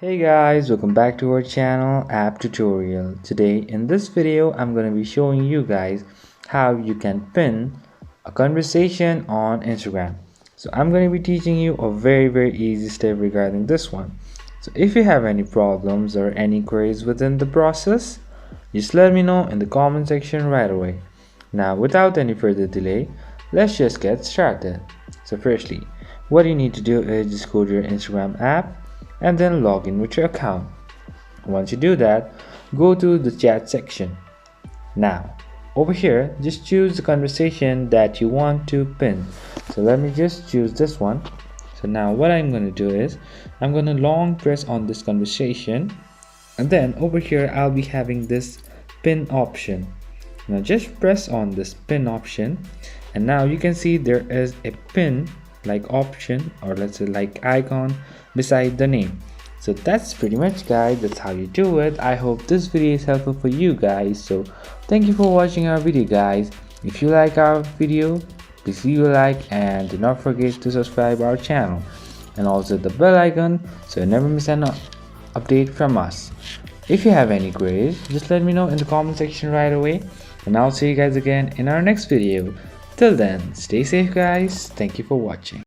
Hey guys, welcome back to our channel App Tutorial. Today in this video I'm going to be showing you guys how you can pin a conversation on Instagram. So I'm going to be teaching you a very easy step regarding this one. So if you have any problems or any queries within the process, just let me know in the comment section right away. Now without any further delay, let's just get started. So firstly, what you need to do is just go to your Instagram app and then log in with your account. Once you do that, go to the chat section. Now over here, just choose the conversation that you want to pin. So let me just choose this one. So now what I'm going to do is I'm going to long press on this conversation, and then over here I'll be having this pin option. Now just press on this pin option, and now you can see there is a pin like option, or let's say like icon beside the name. So that's pretty much, guys, that's how you do it. I hope this video is helpful for you guys. So thank you for watching our video, guys. If you like our video, please leave a like and do not forget to subscribe our channel and also the bell icon so you never miss an update from us. If you have any queries, just let me know in the comment section right away, and I'll see you guys again in our next video. Till then, stay safe guys. Thank you for watching.